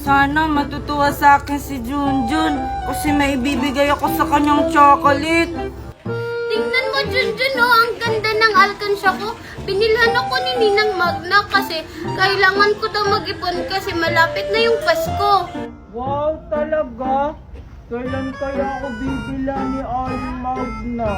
Sana matutuwa sa akin si Junjun kasi may ibibigay ako sa kanyang chocolate. Tingnan mo, Junjun, oh, ang ganda ng alkansya ko. Binilhan ako ni Ninang Magna kasi kailangan ko daw mag-ipon kasi malapit na yung Pasko. Wow, talaga? Kailan kaya ako bibila ni Aling Magna?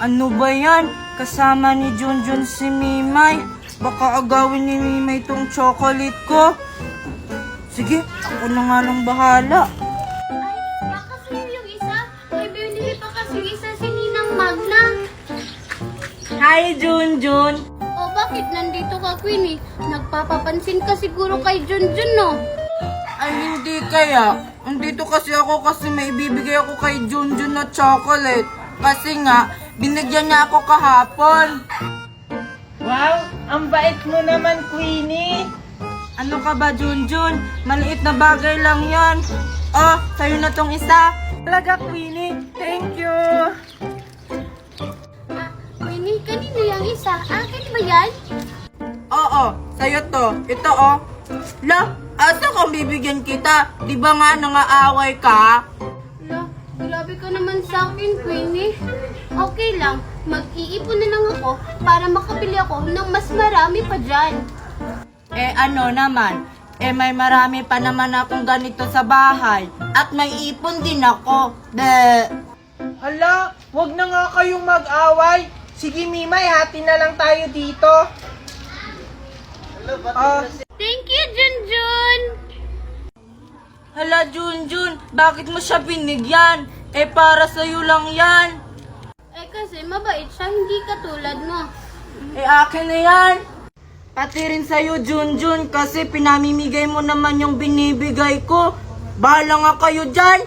Ano ba yan? Kasama ni Junjun si Mimay. Baka agawin ni Mimay tong chocolate ko. Sige, ako na nga lang bahala. Ay, baka sa'yo yung isa. May binili pa kasi yung isa si Ninang Magna. Hi, Junjun! O bakit nandito ka, Queenie? Nagpapapansin ka siguro kay Junjun, no? Ay, hindi kaya. Nandito kasi ako kasi may ibibigay ako kay Junjun na chocolate. Kasi nga, binigyan niya ako kahapon. Wow, ang bait mo naman, Queenie. Ano ka ba, Junjun? Maliit na bagay lang yan. Oh, sa'yo na tong isa. Talaga, Queenie. Thank you. Queenie, kanino yung isa? Akin ba yan? Oo, sa'yo to. Ito, oh. La, asa kung bibigyan kita? Di ba nga nangaaway ka? La, grabe ka naman sa akin, Queenie. Okay lang, mag-iipon na lang ako para makabili ako ng mas marami pa dyan. Eh ano naman, may marami pa naman akong ganito sa bahay. At may ipon din ako. Hala, wag na nga kayong mag-away. Sige Mimay, hati na lang tayo dito. Thank you, Junjun! Hala Junjun, bakit mo siya binigyan? Para sa'yo lang yan. Kasi mabait siya, hindi katulad mo. Akin na yan. Pati rin sa'yo, Junjun, kasi pinamimigay mo naman yung binibigay ko. Bahala nga kayo dyan.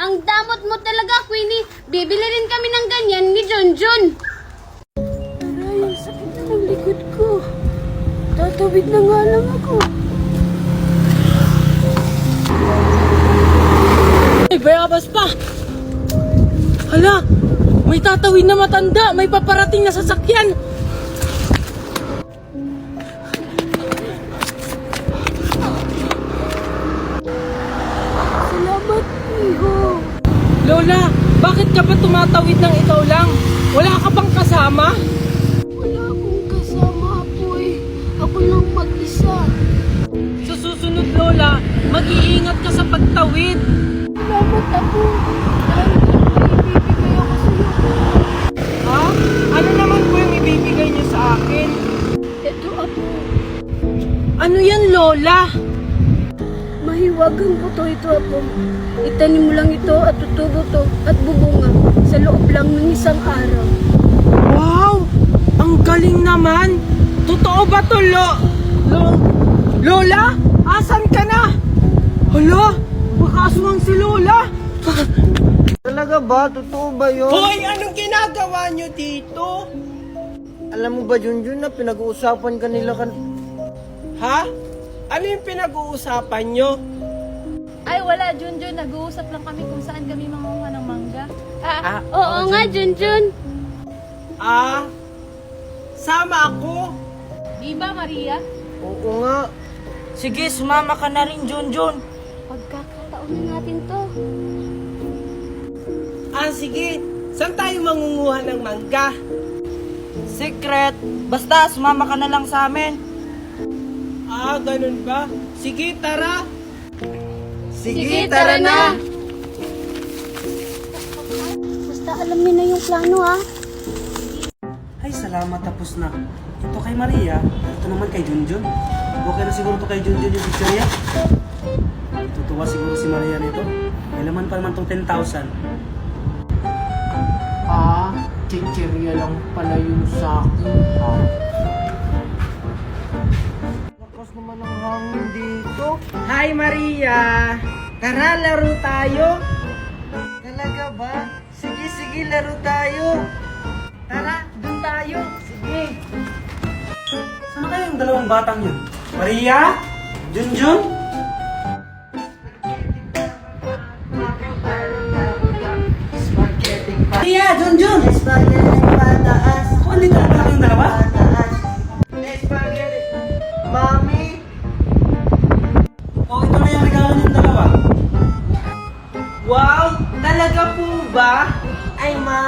Ang damot mo talaga, Queenie. Bibili rin kami ng ganyan ni Junjun. Aray, sakit na ng likod ko. Tatawid na nga lang ako. Ay, bayabas pa! Hala! May tatawid na matanda! May paparating na sasakyan! Salamat, Iho. Lola, bakit ka ba tumatawid ng ikaw lang? Wala ka bang kasama? Wala akong kasama, Apoy. Ako lang mag-isa. Sa susunod, Lola, mag-iingat ka sa pagtawid. Salamat, Apo. Dahil ibibigay ako sa'yo. Ha? Ano naman po yung ibibigay niyo sa akin? Ito, Apo. Ano yan, Lola? Mahiwagang buto ito, Apo. Itanim mo lang ito at tutubo to at bubunga sa loob lang ng isang araw. Wow! Ang galing naman! Totoo ba to, Lola? Asan ka na? Hala! Makaswang si Lola! Talaga ba? Totoo ba yun? Hoy! Anong ginagawa nyo dito? Alam mo ba, Junjun, na pinag-uusapan ka nila Ha? Ano yung pinag-uusapan nyo? Ay, wala, Junjun. Nag-uusap lang kami kung saan kami mangunguha ng mangga. Oo nga, Junjun. Sama ako? Di ba, Maria? Oo nga. Sige, sumama ka na rin, Junjun. Pagkakataon na natin to. Sige. Saan tayo mangunguha ng mangga? Secret. Basta, sumama ka na lang sa amin. Ganun ba? Sige, tara. Sige, tara na. Basta alam mo na yung plano, ha? Ay, salamat, tapos na. Ito kay Maria, ito naman kay Junjun. Okay na siguro to kay Junjun yung picture niya. Tutuwa siguro si Maria nito. May laman pa naman tong 10,000. Chichirya lang pala yung sa akin. Lakas naman ang hangin dito. Hi, Maria. Tara, laro tayo. Talaga ba? Sige, laro tayo. Tara, dun tayo. Sige. Saan kaya yung dalawang batang yun? Maria? Junjun? Maria! Junjun! Spaghetti pataas. Kung andito na pala kayong dalawa? Spaghetti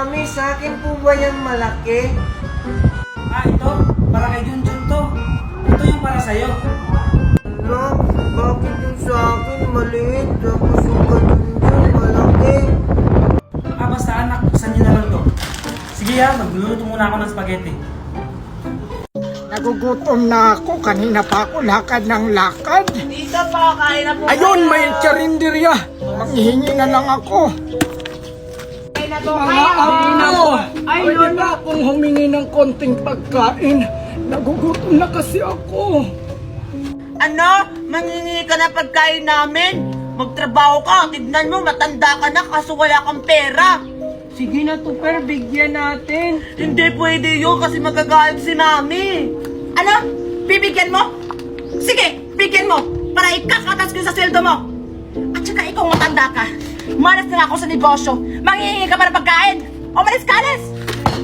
Mami, sa akin po ba yan malaki? Ito, para kay Junjun to. Ito yung para sa'yo. Lo, bakit yung sa akin maliit? Tapos yung kanunjun malaki? Basta anak, buksan niyo na lang to. Sige magluluto muna ako ng spaghetti. Nagugutom na ako. Kanina pa ako lakad ng lakad. Tita pa, kain na po. Ayun, may charinderya. Manghihingi na lang ako. Mga apo, ay na akong humingi ng konting pagkain. Nagugutom na kasi ako. Ano? Mangingi ka na pagkain namin? Magtrabaho ka, tignan mo, matanda ka na kaso wala kang pera. Sige na, Tupper, bigyan natin. Hindi pwede yun kasi magagalit si Mami. Ano? Bibigyan mo? Sige, bigyan mo para ikakatas ko sa sweldo mo. At saka ikaw matanda ka. Malas na ako sa negosyo. Manghihingi ka para pagkain. Umalis ka, alis!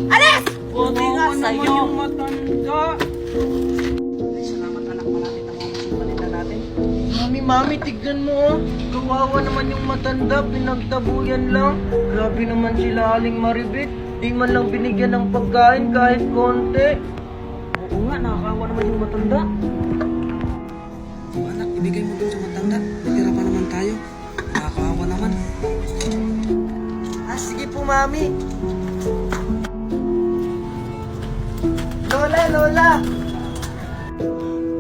Alis! Buti nga sa'yo. Matanda. Salamat anak, malapit na ako sa paninda natin. Mami, tignan mo oh. Kawawa naman yung matanda, pinagtabuyan lang. Grabe naman sila Aling Maribit. Di man lang binigyan ng pagkain kahit konti. Oo nga, nakakawa naman yung matanda. Anak, ibigay mo doon sa matanda. Natira pa naman tayo. Nakakawa naman. Sige po, Mami. Lola!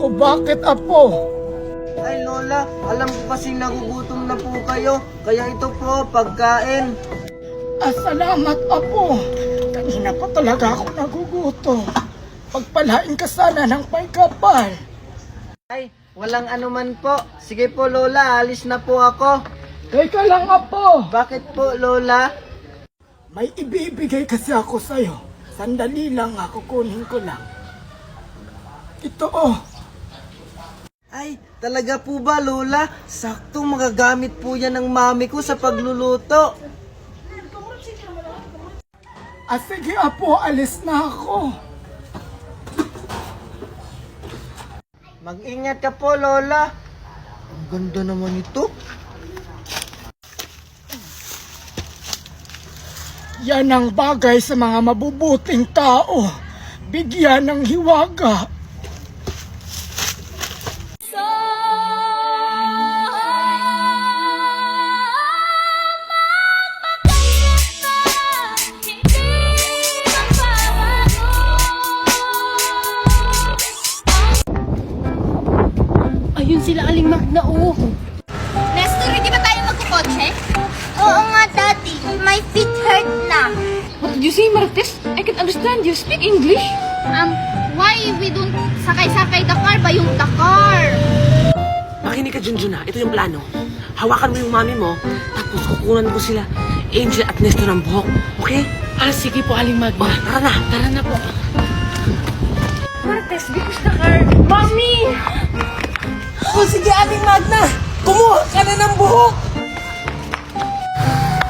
O bakit, apo? Ay, Lola, alam ko kasing nagugutom na po kayo. Kaya ito po, pagkain. Salamat, apo. Kanina pa talaga ako nagugutom. Pagpalain ka sana ng may kapal. Ay, walang anuman po. Sige po, Lola, alis na po ako. Teka lang, apo. Bakit po, Lola? May ibibigay kasi ako sa'yo. Sandali lang, kukunin ko lang. Ito, Ay, talaga po ba, Lola? Sakto magagamit po yan ng mami ko sa pagluluto. Sige, apo, alis na ako. Mag-ingat ka po, Lola. Ang ganda naman ito. Yan ang bagay sa mga mabubuting tao. Bigyan ng hiwaga. Ayun sila, Aling Magna, oh. Nestor, hindi ba tayo magkukotse? Oo nga, Daddy. My feet hurt na. What did you say, Martes? I can understand you. Speak English. Why we don't sakay-sakay the car ba yung the car? Makinig ka, Junjun, ha? Ito yung plano. Hawakan mo yung mami mo, tapos kukunan ko sila, Angel at Nestor ng buhok. Okay? Sige po, Aling Magna. Tara na. Tara na po. Martes, because the car. Mami! Sige, Aling Magna. Kumuha ka na ng buhok.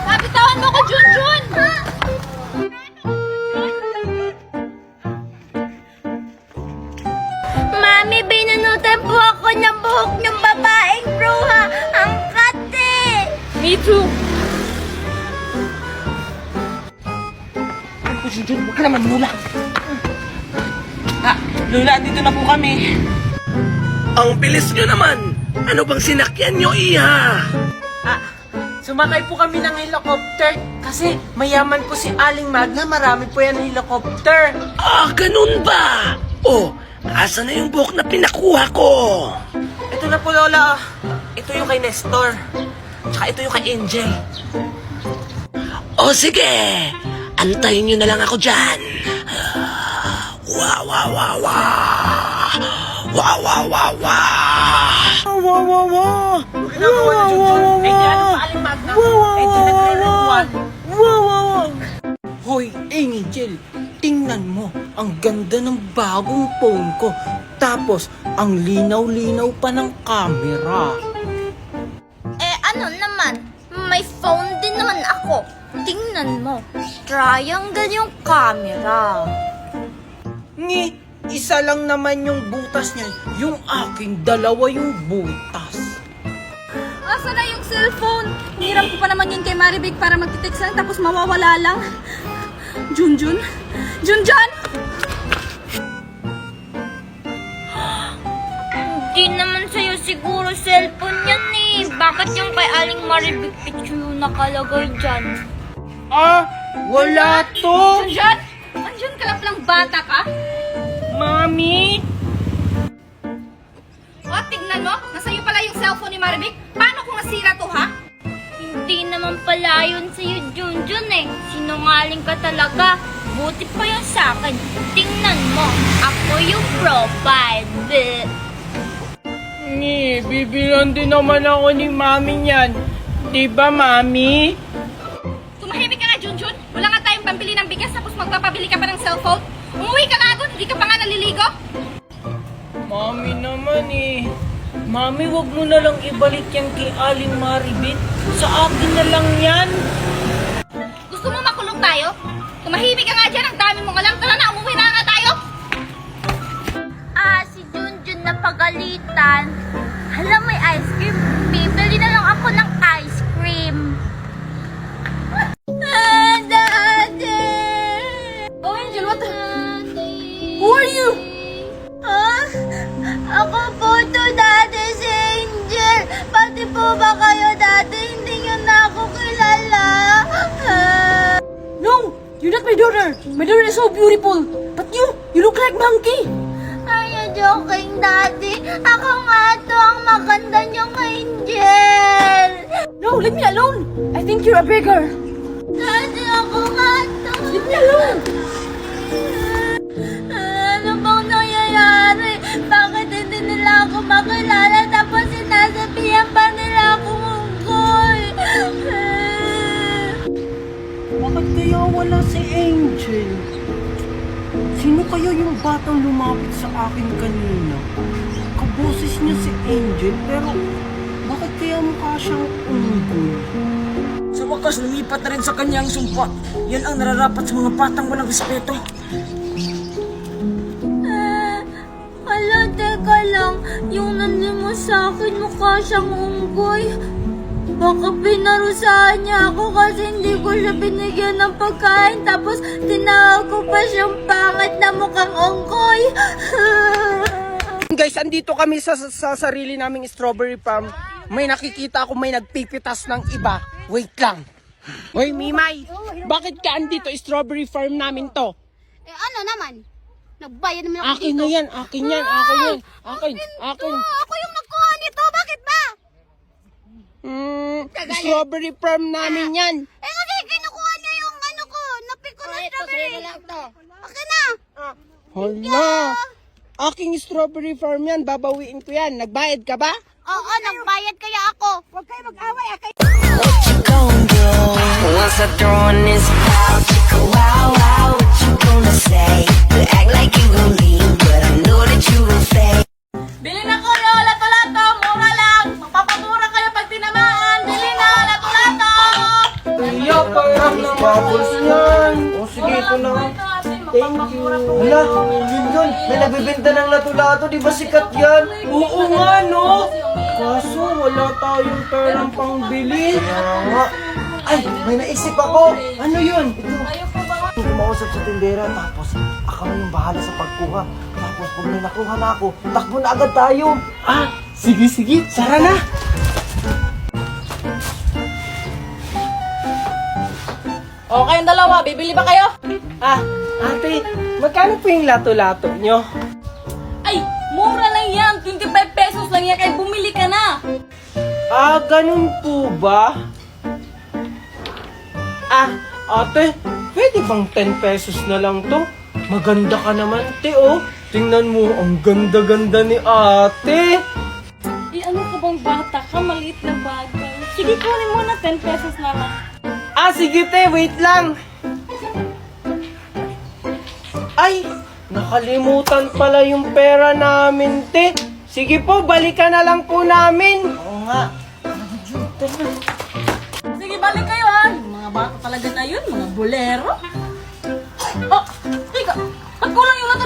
Kapitawan mo ko, Junjun! Mami, binunutan po ako ng buhok ng babaeng bruha. Ang kate! Me too. Junjun, huwag ka naman, Lula. Lula, dito na po kami. Ang bilis nyo naman! Ano bang sinakyan nyo, Iha? Sumakay po kami ng helicopter kasi mayaman po si Aling Magna. Marami po yan helicopter. Ganun ba? Oh, asa na yung buhok na pinakuha ko? Ito na po, Lola. Ito yung kay Nestor. Tsaka ito yung kay Angel. Sige, antayin nyo na lang ako dyan. Wow, wow, wow, wow. Wow, wow, wow, wow. Wow, wow, wow. Ginagawa ni Junjun. Eh, di ano pa Aling Magna? Eh, di nagre-rewan. Wow, wow, wow. Hoy, Angel, tingnan mo. Ang ganda ng bagong phone ko. Tapos, ang linaw-linaw pa ng camera. Ano naman? May phone din naman ako. Tingnan mo. Triangle yung camera. Isa lang naman yung butas niya. Yung aking dalawa yung butas. Asa na yung cellphone? Hiram ko pa naman yun kay Maribig para magtitext lang tapos mawawala lang. Junjun? Junjun? Hindi naman sa'yo siguro cellphone yan eh. Bakit yung kay Aling Maribik picture yung nakalagay dyan? Wala to! Junjun? Andiyan ka lang bata ka? Mami! O, tignan mo. Nasa'yo pala yung cellphone ni Maribik. Paano kung nasira to, ha? Hindi naman pala yun sa'yo, Junjun eh. Sinungaling ka talaga. Buti pa yun sa'kin. Tingnan mo, ako yung profile. Bleh. Ni, bibilan din naman ako ni Mami niyan. Diba, Mami? Tumahimik ka nga, Junjun. Wala nga tayong pambili ng bigas tapos magpapabili ka pa ng cellphone. Umuwi ka nga doon. Hindi ka pa nga naliligo. Mami naman eh. Mami, wag mo na lang ibalik yan kay Aling Maribit. Sa akin na lang yan. Gusto mo makulong tayo? Tumahimik ka nga dyan. Ang dami mong alam. Tara na, umuwi na nga tayo. Si Junjun na pagalitan. Hala, may ice cream. Bibili na lang ako ng ice cream. Daddy! Oh, Angel, what the... Daddy! Who are you? Ako po to, Daddy, si Angel. Pati po ba kayo, Daddy? Hindi nyo na ako kilala. No! You're not my daughter. My daughter is so beautiful. But you look like monkey. Are you joking, Daddy? Ako nga to ang maganda niyong Angel. No, leave me alone. I think you're a beggar. Daddy, ako nga to. Leave me alone. Ano bang nangyayari? Bakit hindi nila ako makilala tapos sinasabihan pa nila akong unggoy? Bakit kaya wala si Angel? Sino kaya yung batang lumapit sa akin kanina? Kaboses niya si Angel, pero bakit kaya mukha siyang unggoy? Sa wakas, lumipat na rin sa kanya ang sumpa. Yan ang nararapat sa mga batang walang respeto. Hala, teka lang. Yung nandun mo sa akin, mukha siyang unggoy. Baka pinarusahan niya ako kasi hindi ko siya binigyan ng pagkain tapos tinawag ko pa siyang pangit na mukhang unggoy. Guys, andito kami sa sarili naming strawberry farm. May nakikita ako may nagpipitas ng iba. Wait lang. Hoy, Mimay! Bakit ka andito? Strawberry farm namin to. Ano naman? Nagbayad naman ako Akin na yan, akin yan, akin yan. Akin. Ako yung nagkuha nito. Bakit ba? Strawberry farm namin yan. Kasi kinukuha niya yung ano ko. Napik ko na strawberry. Okay na. Hala! Aking strawberry farm yan, babawiin ko yan. Nagbayad ka ba? Oo, nagbayad kaya ako. Huwag kayo mag-away. Once I throw in this wow, chicka wow wow, what you gonna say? You act like you gon' leave, but I know that you gon' stay. Bili na ko yung lato-lato. Mura lang. Magpapamura kayo pag tinamaan. Bili na, lato-lato. Iya, parang na bubbles yan. O sige, ito na. Thank you. Hala, yun. May nagbibenta ng lato-lato, di ba sikat yan? Oo nga, no? Kaso wala tayong perang pangbili. Kaya nga. Ay, may naisip ako. Ano yun? Ito. Kumausap sa tindera, tapos ako na yung bahala sa pagkuha. Tapos pag may nakuha na ako, takbo na agad tayo. Sige. Sara na. O, kayong dalawa. Bibili ba kayo? Ate, magkano po yung lato-lato nyo? Ay, mura lang yan. 25 pesos lang yan. Kaya bumili ka na. Ganun po ba? Ate, pwede bang 10 pesos na lang to? Maganda ka naman, te, oh. Tingnan mo, ang ganda-ganda ni ate. Ano ka bang bata ka? Maliit na bagay. Sige, kunin mo na 10 pesos na lang. Sige, te, wait lang. Ay, nakalimutan pala yung pera namin, te. Sige po, balikan na lang po namin. Oo nga. Sige, balik kayo ha. Yung mga bata talaga na yun. Mga bolero. Oh, teka. Ba't kulang yung lato